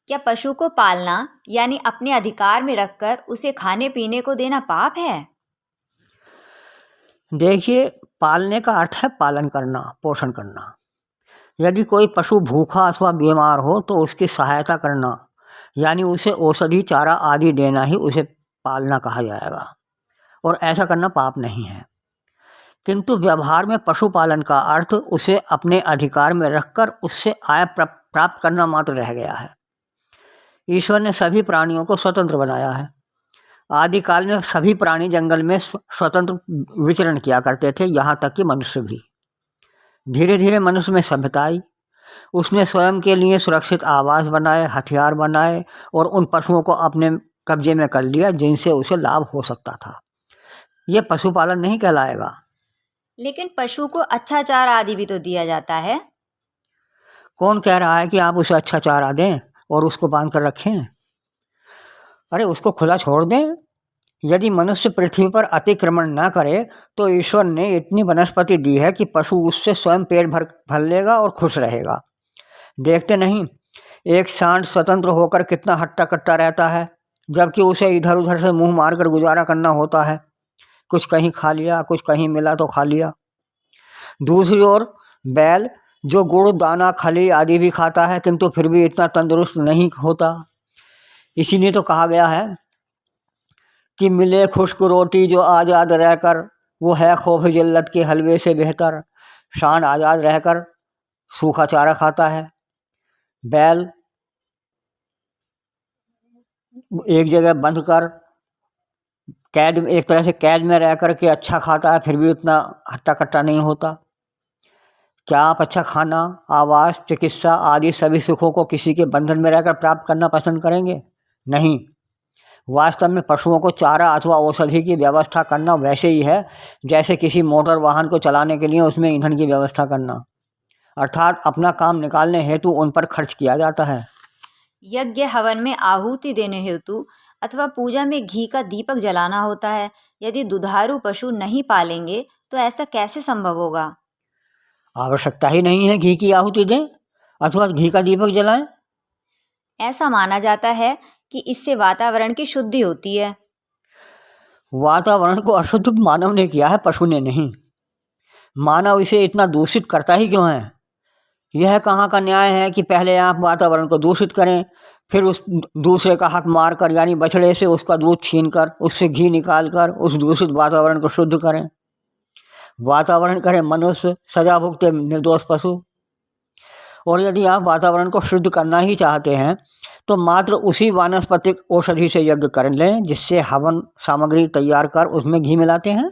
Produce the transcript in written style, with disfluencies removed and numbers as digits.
क्या पशु को पालना यानी अपने अधिकार में रखकर उसे खाने पीने को देना पाप है? देखिए, पालने का अर्थ है पालन करना, पोषण करना। यदि कोई पशु भूखा अथवा बीमार हो तो उसकी सहायता करना यानी उसे औषधि चारा आदि देना ही उसे पालना कहा जाएगा, और ऐसा करना पाप नहीं है। किंतु व्यवहार में पशुपालन का अर्थ उसे अपने अधिकार में रखकर उससे आय प्राप्त करना मात्र रह गया है। ईश्वर ने सभी प्राणियों को स्वतंत्र बनाया है। आदिकाल में सभी प्राणी जंगल में स्वतंत्र विचरण किया करते थे, यहाँ तक कि मनुष्य भी। धीरे धीरे मनुष्य में सभ्यता आई। उसने स्वयं के लिए सुरक्षित आवास बनाए, हथियार बनाए और उन पशुओं को अपने कब्जे में कर लिया जिनसे उसे लाभ हो सकता था। यह पशुपालन नहीं कहलाएगा। लेकिन पशु को अच्छा चारा आदि भी तो दिया जाता है। कौन कह रहा है कि आप उसे अच्छा चारा दें और उसको बांध कर रखें? अरे, उसको खुला छोड़ दें। यदि मनुष्य पृथ्वी पर अतिक्रमण न करे तो ईश्वर ने इतनी वनस्पति दी है कि पशु उससे स्वयं पेट भर लेगा और खुश रहेगा। देखते नहीं, एक सांड स्वतंत्र होकर कितना हट्टा कट्टा रहता है, जबकि उसे इधर उधर से मुंह मारकर गुजारा करना होता है। कुछ कहीं खा लिया, कुछ कहीं मिला तो खा लिया। दूसरी ओर बैल, जो गुड़, दाना, खली आदि भी खाता है, किंतु फिर भी इतना तंदुरुस्त नहीं होता। इसीलिए तो कहा गया है कि मिले खुश्क रोटी जो आज़ाद रहकर, वो है खौफ जिल्लत के हलवे से बेहतर। सांड आज़ाद रहकर सूखा चारा खाता है, बैल एक जगह बंद कर कैद, एक तरह से कैद में रह कर के अच्छा खाता है, फिर भी उतना हट्टा कट्टा नहीं होता। क्या आप अच्छा खाना, आवास, चिकित्सा आदि सभी सुखों को किसी के बंधन में रहकर प्राप्त करना पसंद करेंगे? नहीं। वास्तव में पशुओं को चारा अथवा औषधि की व्यवस्था करना वैसे ही है जैसे किसी मोटर वाहन को चलाने के लिए उसमें ईंधन की व्यवस्था करना, अर्थात अपना काम निकालने हेतु उन पर खर्च किया जाता है। यज्ञ हवन में आहुति देने हेतु अथवा पूजा में घी का दीपक जलाना होता है। यदि दुधारू पशु नहीं पालेंगे तो ऐसा कैसे संभव होगा? आवश्यकता ही नहीं है घी की आहुति दें अथवा घी का दीपक जलाएं। ऐसा माना जाता है कि इससे वातावरण की शुद्धि होती है। वातावरण को अशुद्ध मानव ने किया है, पशु ने नहीं। मानव इसे इतना दूषित करता ही क्यों है? यह कहाँ का न्याय है कि पहले आप वातावरण को दूषित करें, फिर उस दूसरे का हक मारकर यानी बछड़े से उसका दूध छीनकर उससे घी निकालकर उस दूषित वातावरण को शुद्ध करें। वातावरण करे मनुष्य, सजा भुगते निर्दोष पशु। और यदि आप वातावरण को शुद्ध करना ही चाहते हैं तो मात्र उसी वानस्पतिक औषधि से यज्ञ कर लें जिससे हवन सामग्री तैयार कर उसमें घी मिलाते हैं।